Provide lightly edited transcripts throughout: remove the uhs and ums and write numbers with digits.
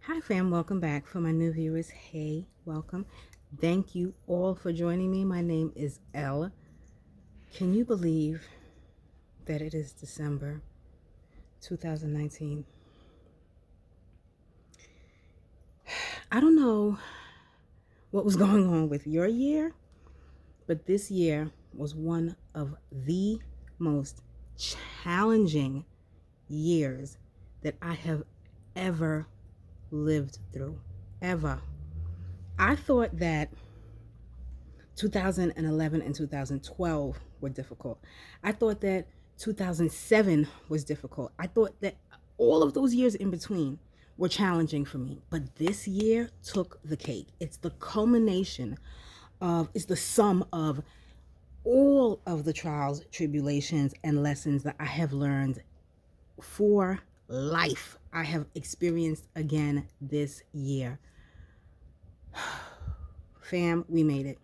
Hi fam, welcome back. For my new viewers, hey, welcome. Thank you all for joining me. My name is Elle. Can you believe that it is December 2019? I don't know what was going on with your year, but this year was one of the most challenging years that I have ever lived through. Ever. I thought that 2011 and 2012 were difficult. I thought that 2007 was difficult. I thought that all of those years in between were challenging for me. But this year took the cake. It's the culmination it's the sum of all of the trials, tribulations, and lessons that I have learned for life. I have experienced again this year. Fam, we made it.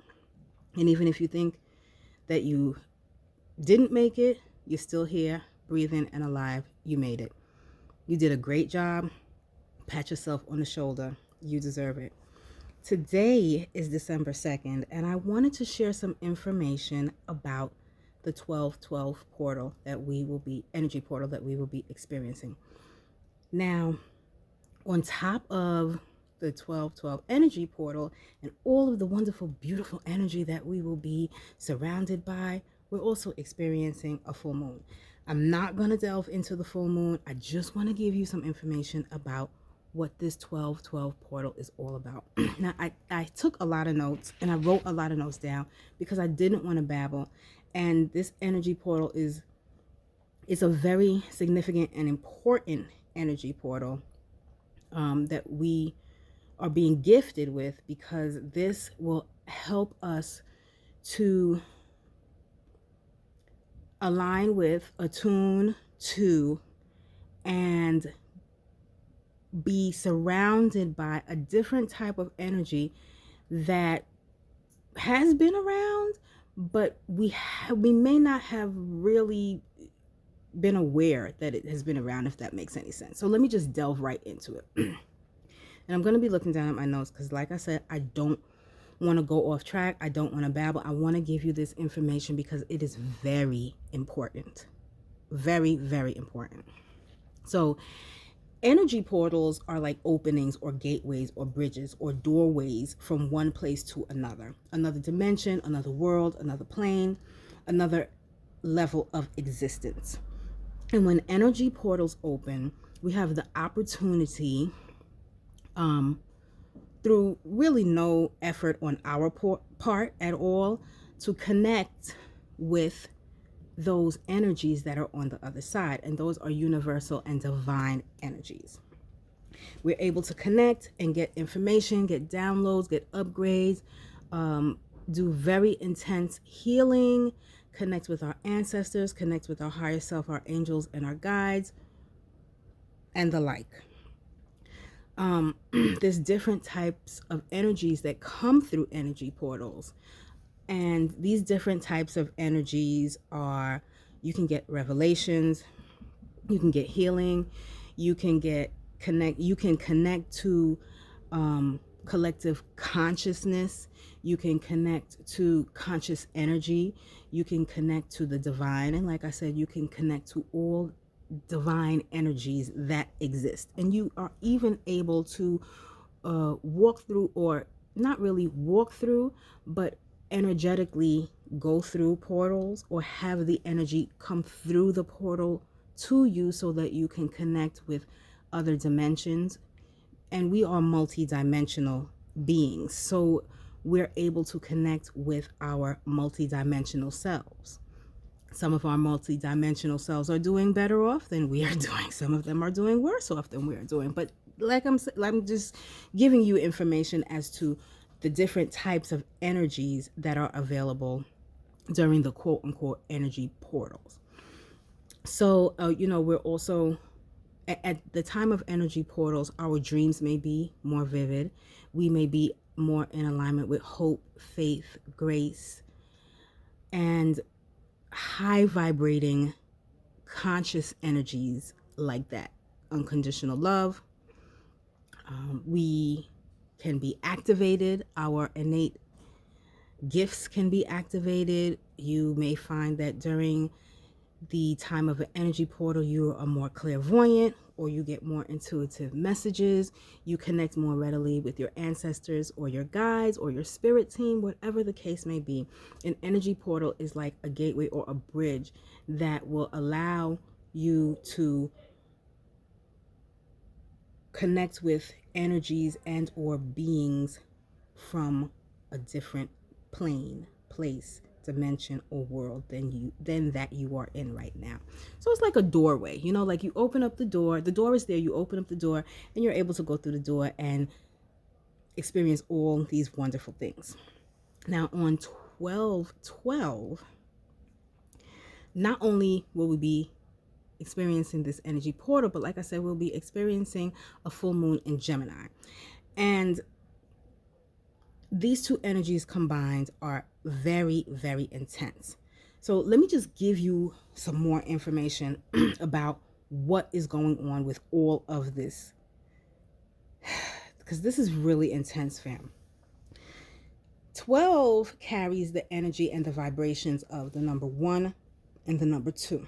And even if you think that you didn't make it, you're still here, breathing and alive. You made it. You did a great job. Pat yourself on the shoulder. You deserve it. Today is December 2nd, and I wanted to share some information about the 1212 portal that we will be, energy portal that we will be experiencing. Now, on top of the 1212 energy portal and all of the wonderful, beautiful energy that we will be surrounded by, we're also experiencing a full moon. I'm not going to delve into the full moon. I just want to give you some information about what this 1212 portal is all about. Now, I took a lot of notes and I wrote a lot of notes down because I didn't want to babble. And this energy portal is a very significant and important energy portal that we are being gifted with, because this will help us to align with, attune to, and be surrounded by a different type of energy that has been around, but we may not have really been aware that it has been around, if that makes any sense. So let me just delve right into it. And I'm going to be looking down at my notes because, like I said, I don't want to go off track. I don't want to babble. I want to give you this information because it is very important. Very, very important. So energy portals are like openings or gateways or bridges or doorways from one place to another dimension, another world, another plane, another level of existence. And when energy portals open, we have the opportunity, through really no effort on our part at all, to connect with those energies that are on the other side. And those are universal and divine energies. We're able to connect and get information, get downloads, get upgrades, do very intense healing, connect with our ancestors, connect with our higher self, our angels, and our guides, and the like. There's different types of energies that come through energy portals. And these different types of energies are, you can get revelations, you can get healing, you can connect to collective consciousness, you can connect to conscious energy, you can connect to the divine, and like I said, you can connect to all divine energies that exist. And you are even able to walk through, or not really walk through, but energetically go through portals, or have the energy come through the portal to you so that you can connect with other dimensions. And we are multi-dimensional beings, so we're able to connect with our multi-dimensional selves. Some of our multi-dimensional selves are doing better off than we are doing. Some of them are doing worse off than we are doing. But like I'm just giving you information as to the different types of energies that are available during the quote-unquote energy portals. So, we're also, at the time of energy portals, our dreams may be more vivid. We may be more in alignment with hope, faith, grace, and high vibrating conscious energies like that. Unconditional love, We can be activated, our innate gifts can be activated. You may find that during the time of an energy portal, you are more clairvoyant, or you get more intuitive messages. You connect more readily with your ancestors or your guides or your spirit team, whatever the case may be. An energy portal is like a gateway or a bridge that will allow you to connect with energies and or beings from a different plane, place, dimension, or world than that you are in right now. So it's like a doorway, like you open up the door is there, you open up the door, and you're able to go through the door and experience all these wonderful things. Now on 12/12, not only will we be experiencing this energy portal, but like I said, we'll be experiencing a full moon in Gemini. And these two energies combined are very, very intense. So let me just give you some more information about what is going on with all of this, because this is really intense, fam. 12 carries the energy and the vibrations of the number 1 and the number 2.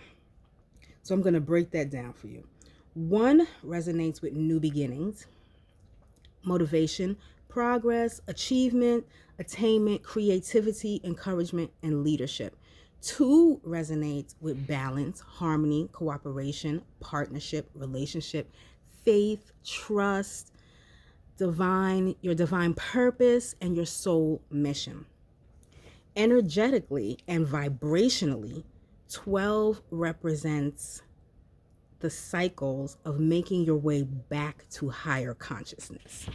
So I'm going to break that down for you. 1 resonates with new beginnings, motivation, progress, achievement, attainment, creativity, encouragement, and leadership. 2 resonates with balance, harmony, cooperation, partnership, relationship, faith, trust, your divine purpose, and your soul mission. Energetically and vibrationally, 12 represents the cycles of making your way back to higher consciousness.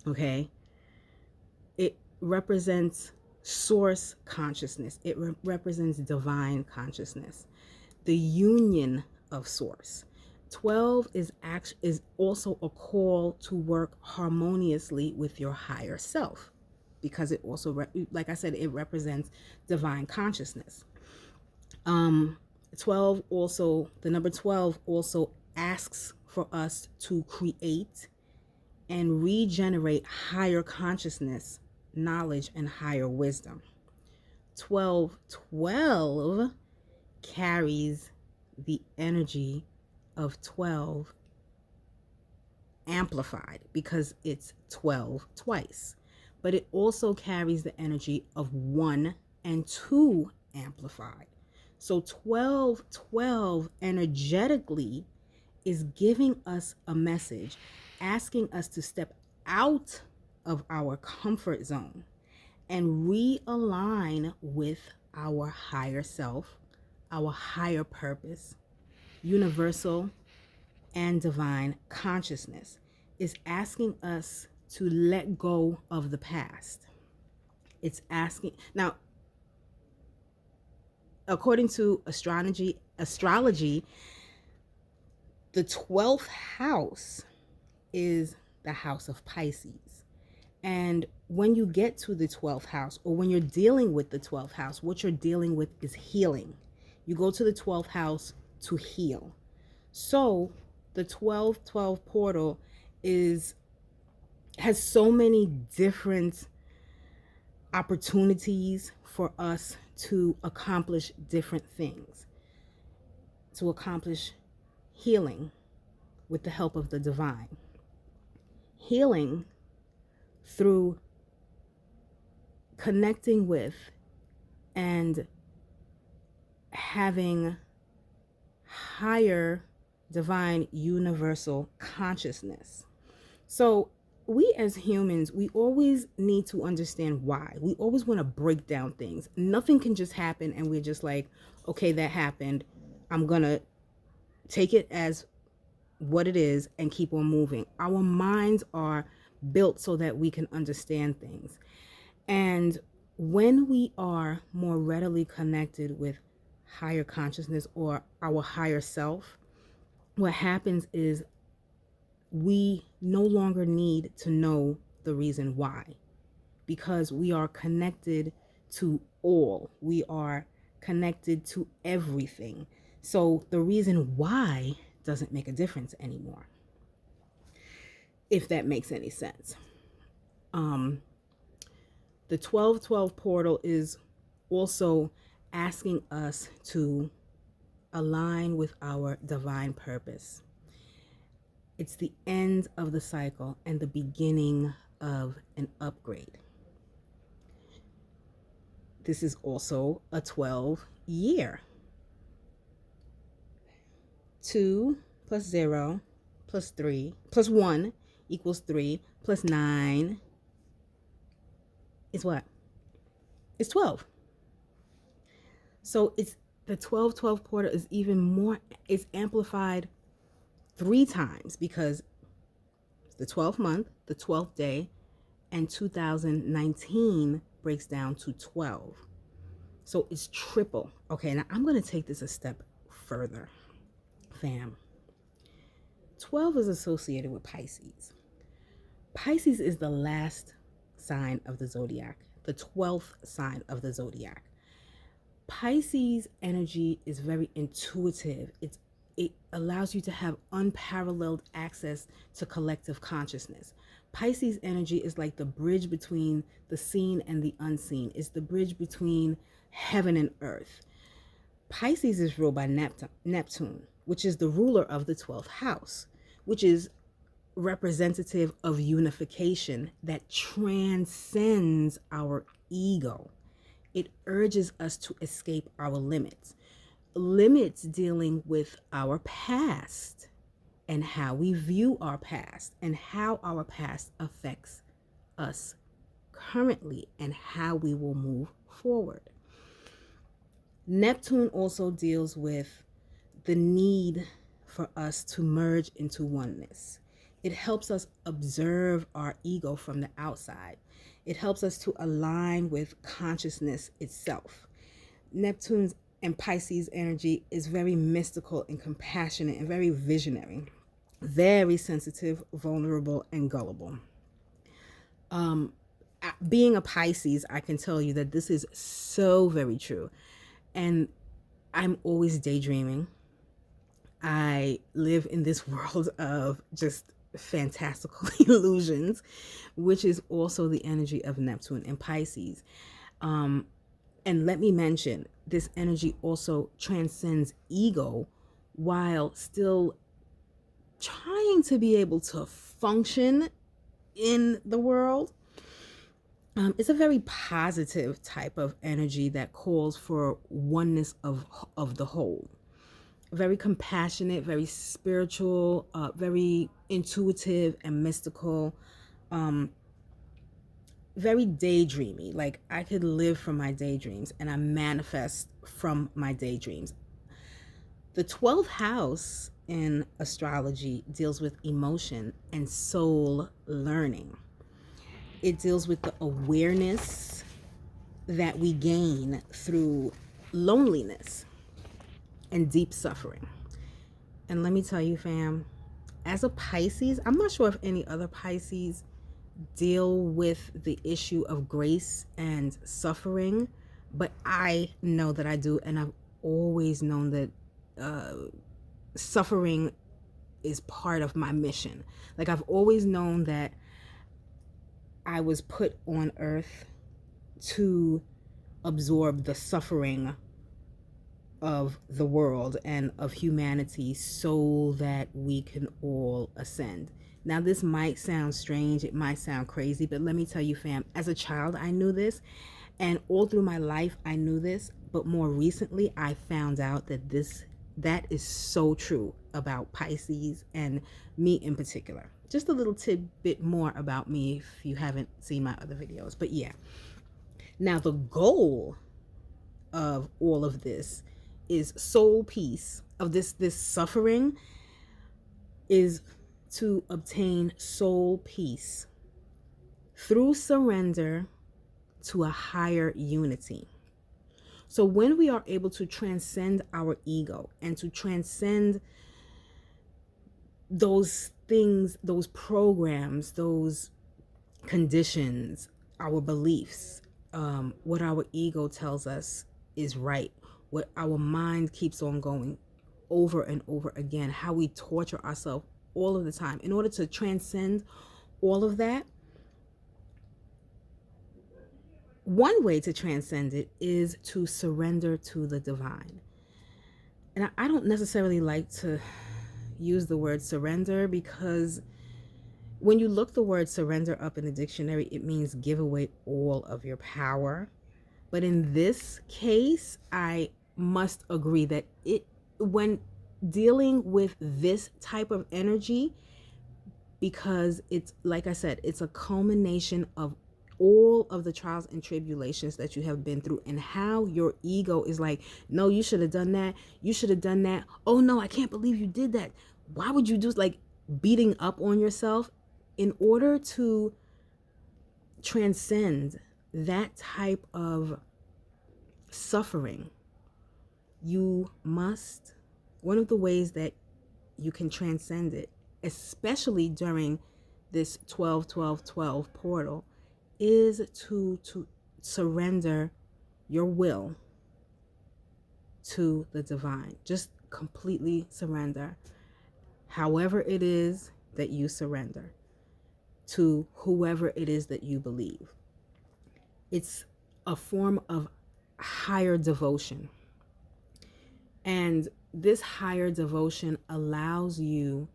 Okay? It represents source consciousness. It represents divine consciousness, the union of source. 12 is also a call to work harmoniously with your higher self, because it also, like I said, it represents divine consciousness. 12 also, the number 12 also asks for us to create and regenerate higher consciousness, knowledge, and higher wisdom. 12/12 carries the energy of 12 amplified, because it's 12 twice. But it also carries the energy of 1 and 2 amplified. So 12/12 energetically is giving us a message, asking us to step out of our comfort zone and realign with our higher self, our higher purpose, universal and divine consciousness. Is asking us to let go of the past. It's asking, now, according to astrology, the 12th house is the house of Pisces. And when you get to the 12th house, or when you're dealing with the 12th house, what you're dealing with is healing. You go to the 12th house to heal. So the 12/12 portal has so many different opportunities for us to accomplish different things, to accomplish healing with the help of the divine, healing through connecting with and having higher divine universal consciousness. So we as humans, we always need to understand why. We always want to break down things. Nothing can just happen and we're just like, okay, that happened. I'm going to take it as what it is and keep on moving. Our minds are built so that we can understand things. And when we are more readily connected with higher consciousness or our higher self, what happens is we no longer need to know the reason why, because we are connected to all. We are connected to everything. So the reason why doesn't make a difference anymore. if that makes any sense. The 1212 portal is also asking us to align with our divine purpose. It's the end of the cycle and the beginning of an upgrade. This is also a 12 year. 2 plus 0 plus 3 plus 1 equals 3 plus 9 is what? It's 12. So it's the 1212 portal is even more, it's amplified 3 times because it's the 12th month, the 12th day, and 2019 breaks down to 12. So it's triple. Okay, now I'm going to take this a step further, fam. 12 is associated with Pisces. Pisces is the last sign of the zodiac, the 12th sign of the zodiac. Pisces energy is very intuitive. It allows you to have unparalleled access to collective consciousness. Pisces energy is like the bridge between the seen and the unseen. It's the bridge between heaven and earth. Pisces is ruled by Neptune, which is the ruler of the 12th house, which is representative of unification that transcends our ego. It urges us to escape our limits dealing with our past and how we view our past and how our past affects us currently and how we will move forward. Neptune also deals with the need for us to merge into oneness. It helps us observe our ego from the outside. It helps us to align with consciousness itself. Neptune's and Pisces energy is very mystical and compassionate and very visionary, very sensitive, vulnerable, and gullible. Being a Pisces, I can tell you that this is so very true. And I'm always daydreaming. I live in this world of just fantastical illusions, which is also the energy of Neptune and Pisces. And let me mention, this energy also transcends ego while still trying to be able to function in the world. It's a very positive type of energy that calls for oneness of the whole. Very compassionate, very spiritual, very intuitive and mystical, very daydreamy. Like I could live from my daydreams and I manifest from my daydreams. The 12th house in astrology deals with emotion and soul learning. It deals with the awareness that we gain through loneliness and deep suffering. And let me tell you, fam, as a Pisces, I'm not sure if any other Pisces deal with the issue of grace and suffering, but I know that I do, and I've always known that suffering is part of my mission. Like I've always known that I was put on earth to absorb the suffering of the world and of humanity so that we can all ascend. Now, this might sound strange, it might sound crazy, but let me tell you, fam, as a child, I knew this, and all through my life, I knew this, but more recently, I found out that that is so true about Pisces and me in particular. Just a little tidbit more about me if you haven't seen my other videos, but yeah. Now, the goal of all of this is soul peace, of this suffering is to obtain soul peace through surrender to a higher unity. So when we are able to transcend our ego and to transcend those things, those programs, those conditions, our beliefs, what our ego tells us is right, what our mind keeps on going over and over again, how we torture ourselves all of the time. In order to transcend all of that, one way to transcend it is to surrender to the divine. And I don't necessarily like to use the word surrender, because when you look the word surrender up in the dictionary, it means give away all of your power. But in this case, I must agree that when dealing with this type of energy, because it's, like I said, it's a culmination of all of the trials and tribulations that you have been through, and how your ego is like, no, you should have done that. You should have done that. Oh no, I can't believe you did that. Why would you do, like, beating up on yourself? In order to transcend that type of suffering, you must, one of the ways that you can transcend it, especially during this 12-12-12 portal, is to surrender your will to the divine. Just completely surrender, however it is that you surrender, to whoever it is that you believe. It's a form of higher devotion. And this higher devotion allows you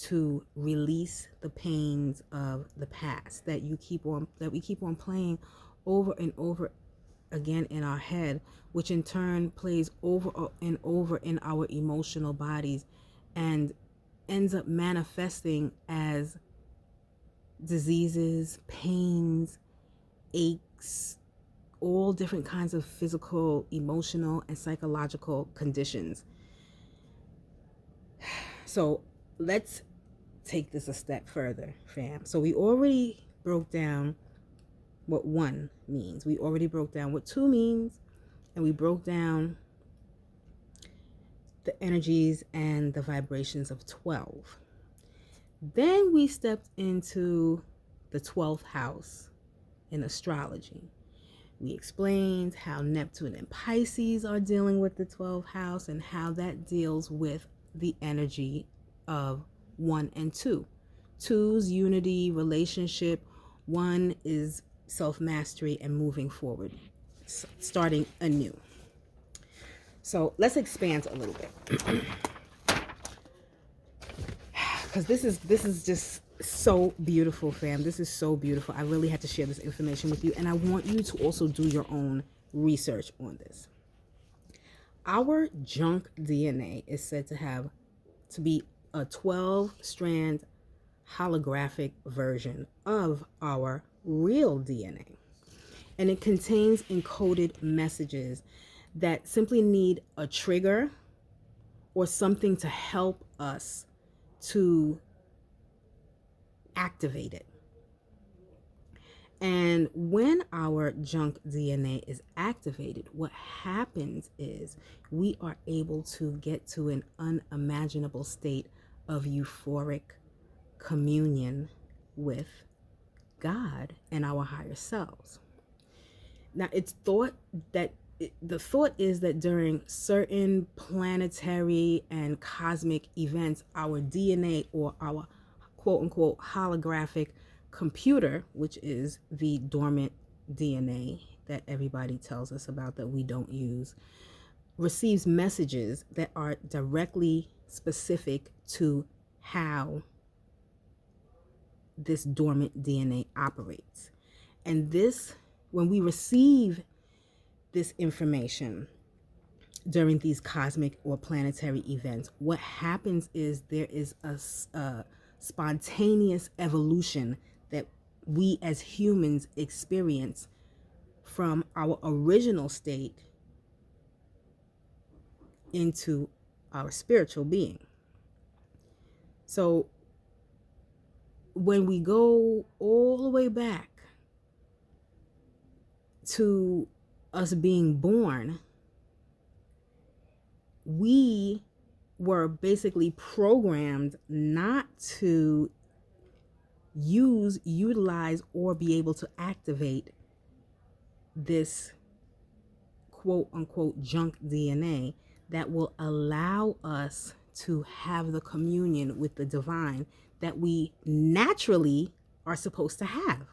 to release the pains of the past that we keep on playing over and over again in our head, which in turn plays over and over in our emotional bodies and ends up manifesting as diseases, pains, aches, all different kinds of physical, emotional, and psychological conditions. So let's take this a step further, fam. So we already broke down what 1 means. We already broke down what 2 means. And we broke down the energies and the vibrations of 12. Then we stepped into the 12th house in astrology. We explained how Neptune and Pisces are dealing with the 12th house and how that deals with the energy of 1 and 2. 2's unity, relationship. 1 is self-mastery and moving forward, starting anew. So let's expand a little bit, because this is just so beautiful, fam. This is so beautiful. I really had to share this information with you, and I want you to also do your own research on this. Our junk DNA is said to be a 12-strand holographic version of our real DNA. And it contains encoded messages that simply need a trigger or something to help us to activate it. And when our junk DNA is activated, what happens is we are able to get to an unimaginable state of euphoric communion with God and our higher selves. Now, it's thought that the thought is that during certain planetary and cosmic events, our DNA, or our quote unquote holographic computer, which is the dormant DNA that everybody tells us about that we don't use, receives messages that are directly specific to how this dormant DNA operates. And this, when we receive this information during these cosmic or planetary events, what happens is there is a spontaneous evolution that we as humans experience from our original state into our spiritual being. So when we go all the way back to us being born, we were basically programmed not to utilize, or be able to activate this quote unquote junk DNA that will allow us to have the communion with the divine that we naturally are supposed to have.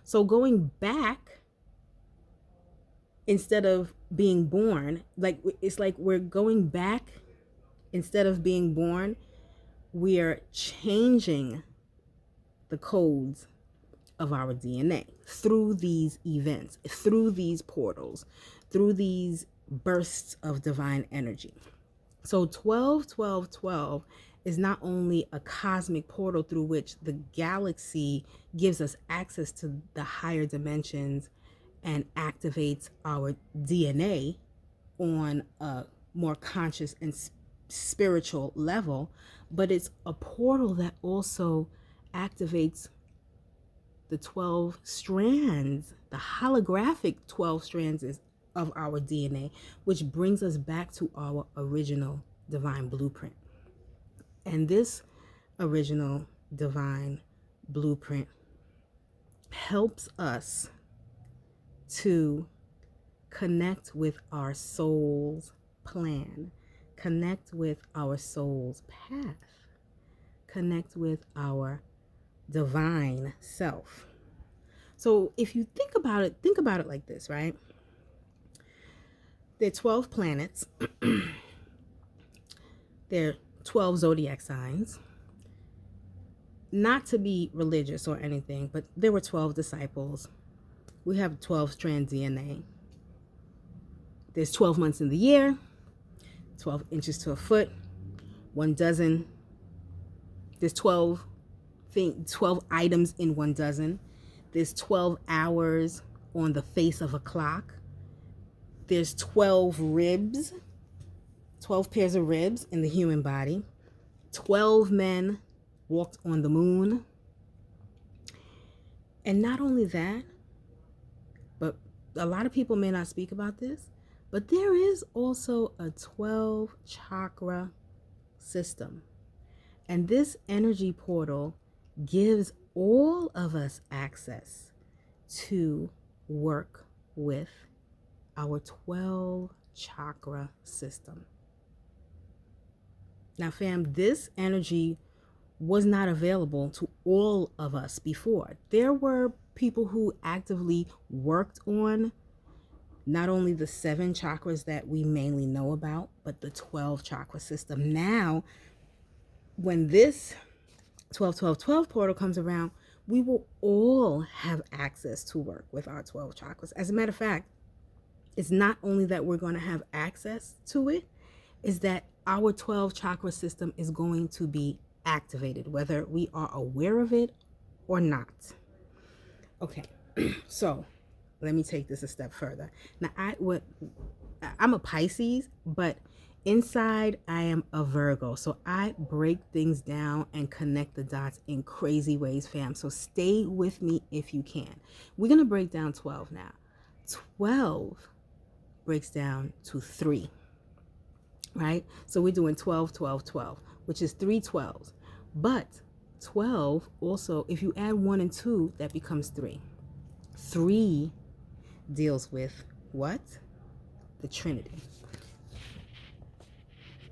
So going back, instead of being born, like it's like we're going back instead of being born, we are changing the codes of our DNA through these events, through these portals, through these bursts of divine energy. So 12, 12, 12 is not only a cosmic portal through which the galaxy gives us access to the higher dimensions and activates our DNA on a more conscious and spiritual level, but it's a portal that also activates the 12 strands, the holographic 12 strands of our DNA, which brings us back to our original divine blueprint. And this original divine blueprint helps us to connect with our soul's plan, connect with our soul's path, connect with our divine self. So if you think about it like this, right? There are 12 planets. There are 12 zodiac signs. Not to be religious or anything, but there were 12 disciples. We have 12 strand DNA. There's 12 months in the year, 12 inches to a foot, 1 dozen. There's 12 items in 1 dozen. There's 12 hours on the face of a clock. There's 12 ribs, 12 pairs of ribs in the human body. 12 men walked on the moon. And not only that, but a lot of people may not speak about this, but there is also a 12 chakra system. And this energy portal gives all of us access to work with our 12 chakra system. Now, fam, this energy was not available to all of us before. There were people who actively worked on not only the 7 chakras that we mainly know about, but the 12 chakra system. Now, when this 12-12-12 portal comes around, we will all have access to work with our 12 chakras. As a matter of fact, it's not only that we're going to have access to it, is that our 12 chakra system is going to be activated, whether we are aware of it or not. Okay, so let me take this a step further. Now, I'm a Pisces, but inside I am a Virgo. So I break things down and connect the dots in crazy ways, fam. So stay with me if you can. We're going to break down 12 now. 12 breaks down to 3, right? So we're doing 12, 12, 12, which is 3 12s. But 12 also, if you add 1 and 2, that becomes 3. 3 deals with what? The Trinity.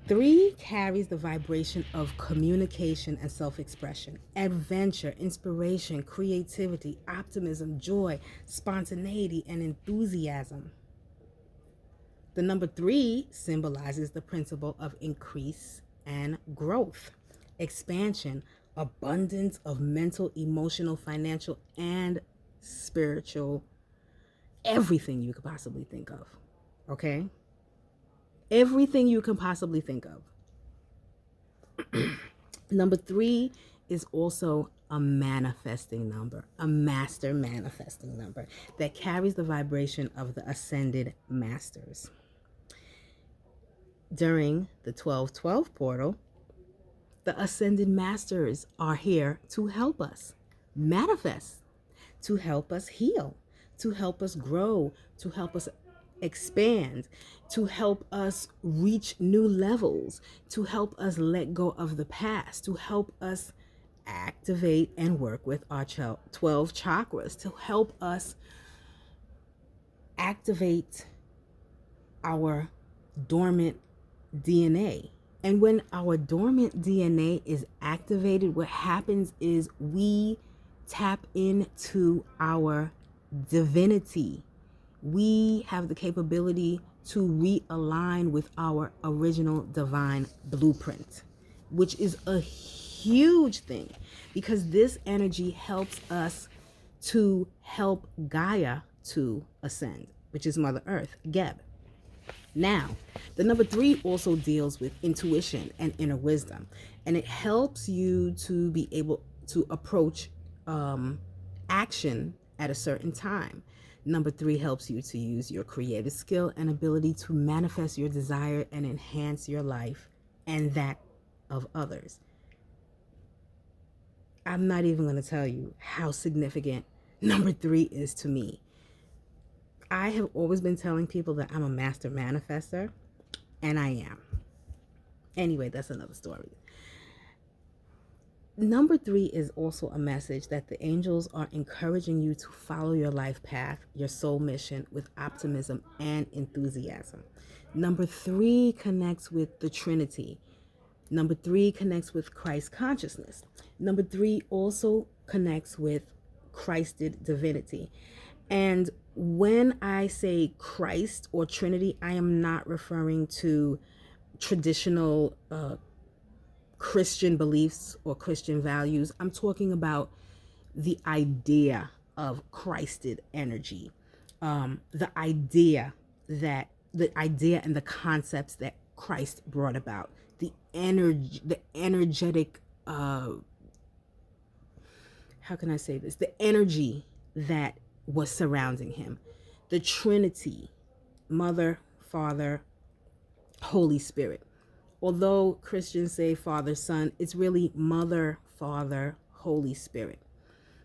3 carries the vibration of communication and self-expression, adventure, inspiration, creativity, optimism, joy, spontaneity, and enthusiasm. The number 3 symbolizes the principle of increase and growth, expansion, abundance of mental, emotional, financial, and spiritual, everything you could possibly think of, okay? Everything you can possibly think of. Number 3 is also a manifesting number, a master manifesting number that carries the vibration of the ascended masters. During the 12-12 portal, the ascended masters are here to help us manifest, to help us heal, to help us grow, to help us expand, to help us reach new levels, to help us let go of the past, to help us activate and work with our 12 chakras, to help us activate our dormant DNA And when our dormant DNA is activated, what happens is we tap into our divinity. We have the capability to realign with our original divine blueprint, which is a huge thing because this energy helps us to help Gaia to ascend, which is Mother Earth, Geb. Now, the number 3 also deals with intuition and inner wisdom, and it helps you to be able to approach action at a certain time. Number 3 helps you to use your creative skill and ability to manifest your desire and enhance your life and that of others. I'm not even going to tell you how significant number 3 is to me. I have always been telling people that I'm a master manifester, and I am. Anyway, that's another story. Number 3 is also a message that the angels are encouraging you to follow your life path, your soul mission with optimism and enthusiasm. Number 3 connects with the Trinity. Number 3 connects with Christ consciousness. Number 3 also connects with Christed divinity. And when I say Christ or Trinity, I am not referring to traditional Christian beliefs or Christian values. I'm talking about the idea of Christed energy, the idea and the concepts that Christ brought about, the energetic, how can I say this? The energy that was surrounding him, the Trinity, Mother, Father, Holy Spirit. Although Christians say Father, Son, it's really Mother, Father, Holy Spirit.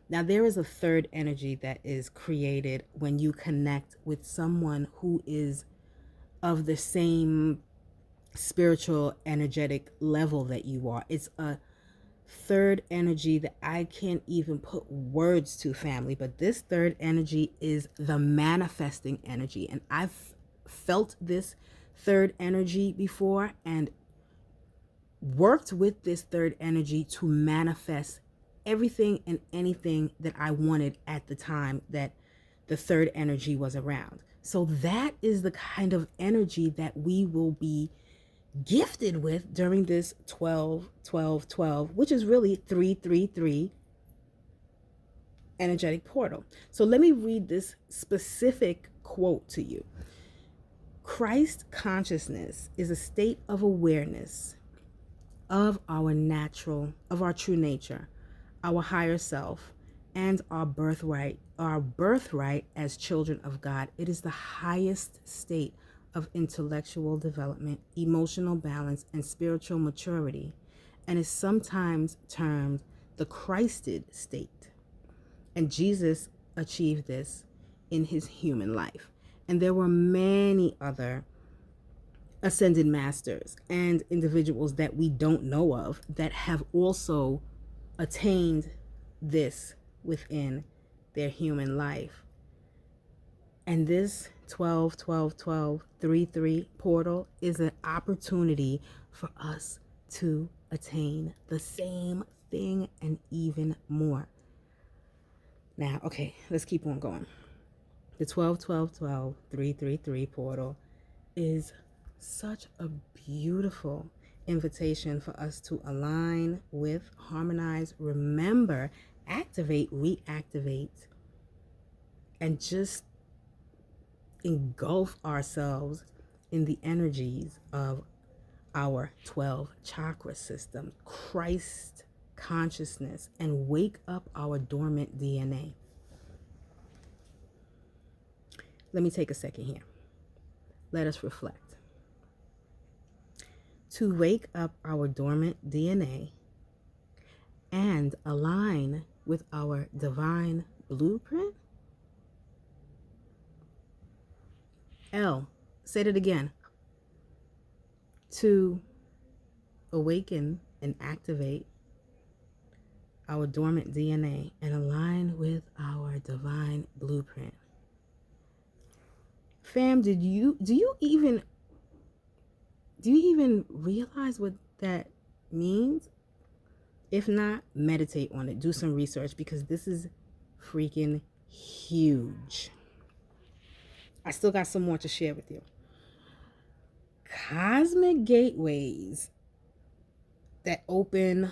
Now, there is a third energy that is created when you connect with someone who is of the same spiritual, energetic level that you are. It's a third energy that I can't even put words to, family, but this third energy is the manifesting energy. And I've felt this third energy before and worked with this third energy to manifest everything and anything that I wanted at the time that the third energy was around. So that is the kind of energy that we will be gifted with during this 12-12-12, which is really 3-3-3 energetic portal. So let me read this specific quote to you. Christ consciousness is a state of awareness of our true nature, our higher self, and our birthright as children of God. It is the highest state of intellectual development, emotional balance, and spiritual maturity, and is sometimes termed the Christed state. And Jesus achieved this in his human life. And there were many other ascended masters and individuals that we don't know of that have also attained this within their human life. And this 12-12-12-3-3 portal is an opportunity for us to attain the same thing and even more. Now, okay, let's keep on going. The 12-12-12-3-3-3 portal is such a beautiful invitation for us to align with, harmonize, remember, activate, reactivate, and just engulf ourselves in the energies of our 12 chakra system, Christ consciousness, and wake up our dormant DNA. Let me take a second here. Let us reflect. To wake up our dormant DNA and align with our divine blueprint. L, say it again. To awaken and activate our dormant DNA and align with our divine blueprint. Fam, do you even Do you even realize what that means? If not, meditate on it. Do some research because this is freaking huge. I still got some more to share with you. Cosmic gateways that open,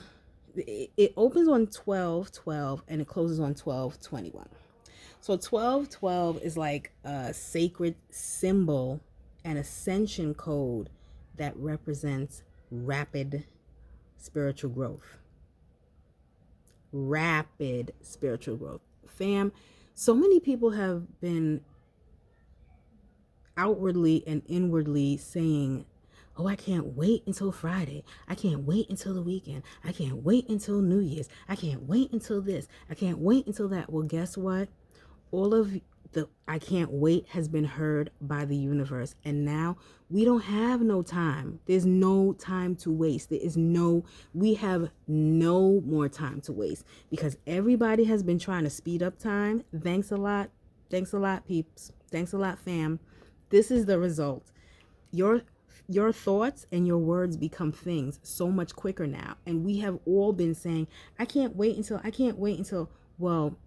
it opens on 12/12 and it closes on 12/21. So 12/12 is like a sacred symbol and ascension code that represents rapid spiritual growth. Rapid spiritual growth. Fam, so many people have been outwardly and inwardly saying, oh, I can't wait until Friday. I can't wait until the weekend. I can't wait until New Year's. I can't wait until this. I can't wait until that. Well, guess what? All of the I can't wait has been heard by the universe. And now we don't have no time. There's no time to waste. We have no more time to waste because everybody has been trying to speed up time. Thanks a lot. Thanks a lot, peeps. Thanks a lot, fam. This is the result. Your thoughts and your words become things so much quicker now. And we have all been saying, I can't wait until, well,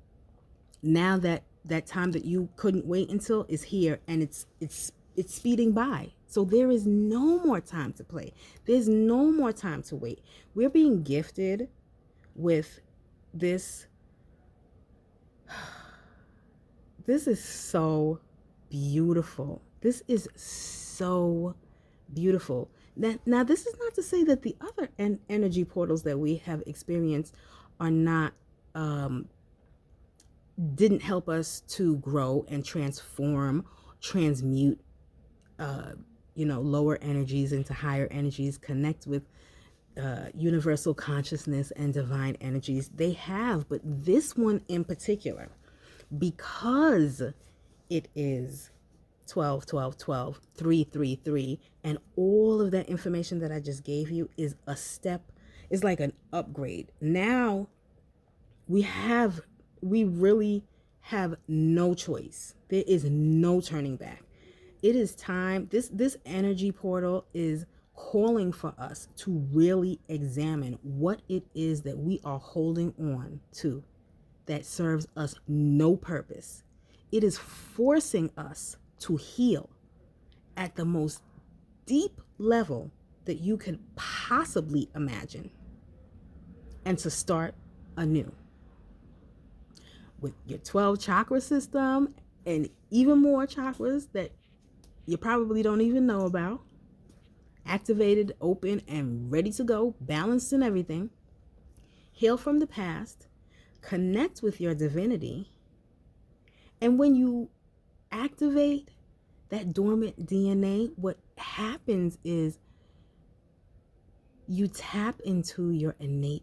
now that time that you couldn't wait until is here and it's speeding by. So there is no more time to play. There's no more time to wait. We're being gifted with this. This is so beautiful. This is so beautiful. Now, this is not to say that the other energy portals that we have experienced are not, didn't help us to grow and transform, transmute, lower energies into higher energies, connect with universal consciousness and divine energies. They have, but this one in particular, because it is 12/12/12, 3/3/3, and all of that information that I just gave you is a step, is like an upgrade. Now we really have no choice. There is no turning back. It is time. This energy portal is calling for us to really examine what it is that we are holding on to that serves us no purpose. It is forcing us to heal at the most deep level that you could possibly imagine and to start anew. With your 12 chakra system and even more chakras that you probably don't even know about, activated, open, and ready to go, balanced and everything. Heal from the past, connect with your divinity, and when you activate that dormant DNA, what happens is you tap into your innate